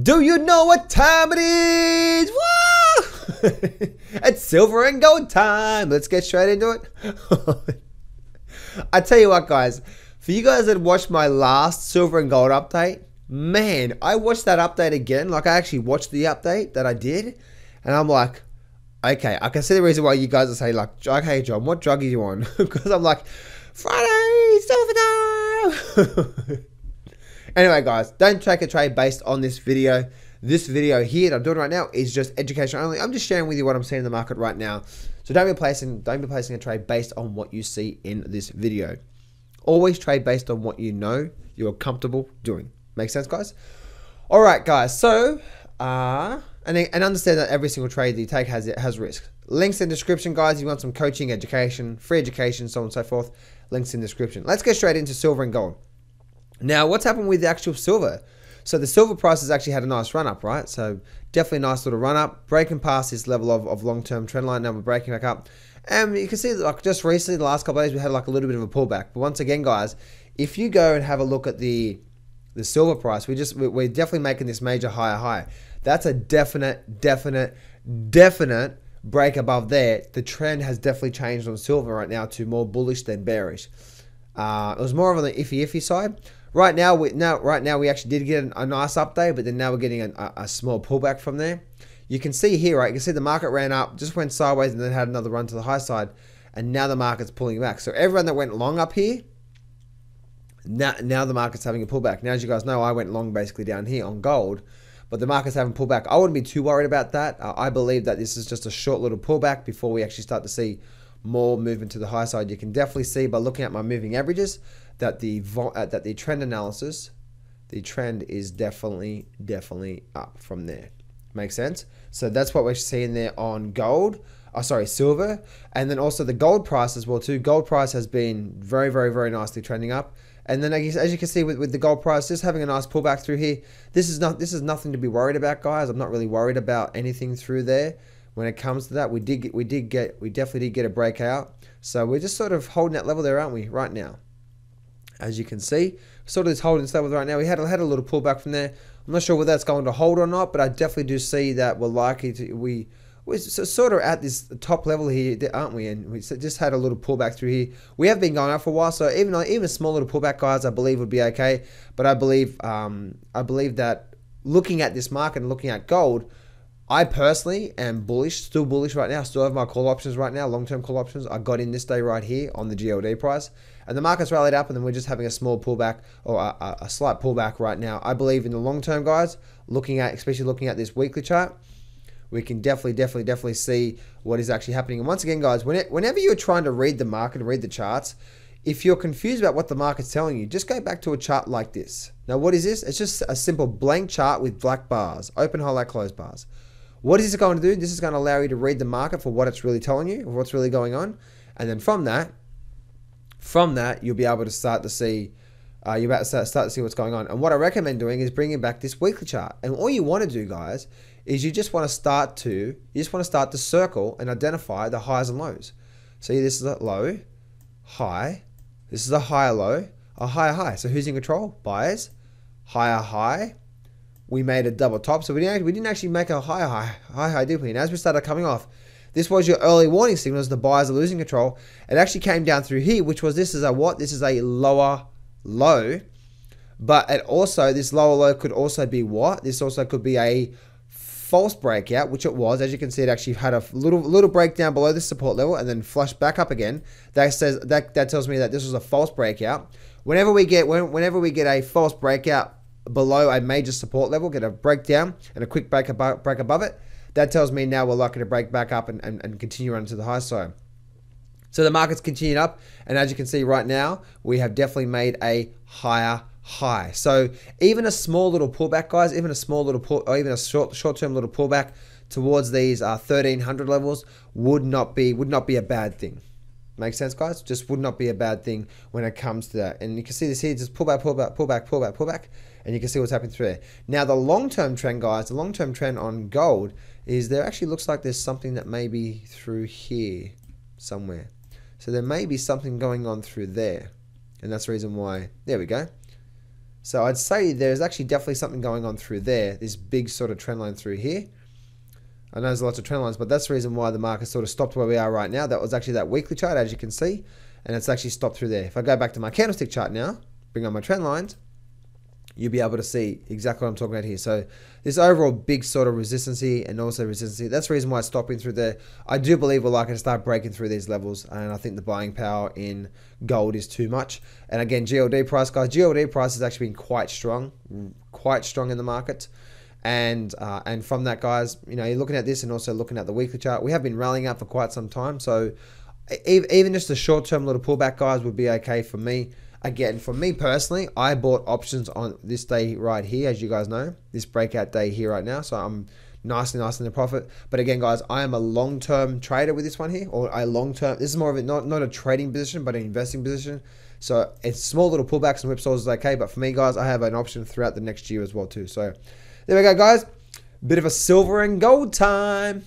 Do you know what time it is? Woo! It's silver and gold time. Let's get straight into it. I tell you what, guys. For you guys that watched my last silver and gold update, man, I watched that update again. Like, I actually watched the update that I did, and I'm like, okay, I can see the reason why you guys are saying, like, okay, John, what drug are you on? Because I'm like, Friday, silver time. Anyway, guys, don't take a trade based on this video. This video here that I'm doing right now is just education only. I'm just sharing with you what I'm seeing in the market right now. So don't be placing a trade based on what you see in this video. Always trade based on what you know you're comfortable doing. Make sense, guys? All right, guys. So, and understand that every single trade that you take has risk. Links in the description, guys. If you want some coaching, education, free education, so on and so forth. Links in the description. Let's get straight into silver and gold. Now, what's happened with the actual silver? So the silver price has actually had a nice run up, right? So definitely a nice little run up, breaking past this level of long-term trend line. Now we're breaking back up. And you can see that, like, just recently, the last couple of days, we had like a little bit of a pullback. But once again, guys, if you go and have a look at the silver price, we're definitely making this major high. That's a definite break above there. The trend has definitely changed on silver right now to more bullish than bearish. It was more of on the iffy side. Right now we actually did get a nice update, but then now we're getting a small pullback from there. You can see here, right? You can see the market ran up, just went sideways, and then had another run to the high side, and now the market's pulling back. So everyone that went long up here, now the market's having a pullback. Now, as you guys know, I went long basically down here on gold, but the market's having pullback. I wouldn't be too worried about that. I believe that this is just a short little pullback before we actually start to see more movement to the high side. You can definitely see by looking at my moving averages that the trend analysis, the trend is definitely up from there. Makes sense? So that's what we're seeing there on gold. Oh, sorry, silver, and then also the gold price as well too. Gold price has been very nicely trending up. And then as you can see with the gold price just having a nice pullback through here, this is nothing to be worried about, guys. I'm not really worried about anything through there. When it comes to that, we definitely did get a breakout. So we're just sort of holding that level there, aren't we, right now? As you can see, sort of just holding this level right now. We had a little pullback from there. I'm not sure whether that's going to hold or not, but I definitely do see that we're likely to, we're sort of at this top level here, aren't we? And we just had a little pullback through here. We have been going up for a while, so even a small little pullback, guys, I believe would be okay. But I believe that looking at this market and looking at gold, I personally am bullish, still bullish right now. Still have my call options right now, long-term call options. I got in this day right here on the GLD price. And the market's rallied up, and then we're just having a small pullback or a slight pullback right now. I believe in the long term, guys, especially looking at this weekly chart, we can definitely see what is actually happening. And once again, guys, whenever you're trying to read the market and read the charts, if you're confused about what the market's telling you, just go back to a chart like this. Now, what is this? It's just a simple blank chart with black bars, open, highlight, close bars. What is it going to do? This is going to allow you to read the market for what it's really telling you, or what's really going on. And then from that, you'll be able to start to see, start to see what's going on. And what I recommend doing is bringing back this weekly chart. And all you want to do, guys, is you just want to start to circle and identify the highs and lows. See, this is a low, high. This is a higher low, a higher high. So who's in control? Buyers. Higher high. We made a double top, so we didn't actually make a higher high, did we? And as we started coming off, this was your early warning signals. The buyers are losing control. It actually came down through here, which was this is a what? This is a lower low, but it also, this lower low could also be what? This also could be a false breakout, which it was. As you can see, it actually had a little breakdown below the support level and then flushed back up again. That tells me that this was a false breakout. Whenever we get a false breakout below a major support level, get a breakdown and a quick break above it, that tells me now we're likely to break back up and continue on to the high side. So the market's continued up, and as you can see right now, we have definitely made a higher high. So even a small little pullback, guys, even a short-term little pullback towards these 1300 levels would not be a bad thing. Make sense, guys? Just would not be a bad thing when it comes to that. And you can see this here, just pullback, and you can see what's happening through there. Now, the long-term trend, guys, the long-term trend on gold is there actually looks like there's something that may be through here somewhere. So there may be something going on through there. And that's the reason why, there we go. So I'd say there's actually definitely something going on through there. This big sort of trend line through here. I know there's lots of trend lines, but that's the reason why the market sort of stopped where we are right now. That was actually that weekly chart, as you can see, and it's actually stopped through there. If I go back to my candlestick chart now, bring on my trend lines, you'll be able to see exactly what I'm talking about here. So this overall big sort of resistance here and also resistance, that's the reason why it's stopping through there. I do believe we're likely to start breaking through these levels, and I think the buying power in gold is too much. And again, GLD price, guys, GLD price has actually been quite strong in the market. And from that, guys, you know, you're looking at this and also looking at the weekly chart. We have been rallying up for quite some time. So even just a short-term little pullback, guys, would be okay for me. Again, for me personally, I bought options on this day right here, as you guys know, this breakout day here right now. So I'm nicely in the profit. But again, guys, I am a long-term trader with this one here, or a long-term. This is more of a not a trading position, but an investing position. So it's small little pullbacks and whipsaws is okay. But for me, guys, I have an option throughout the next year as well too. So there we go, guys. Bit of a silver and gold time.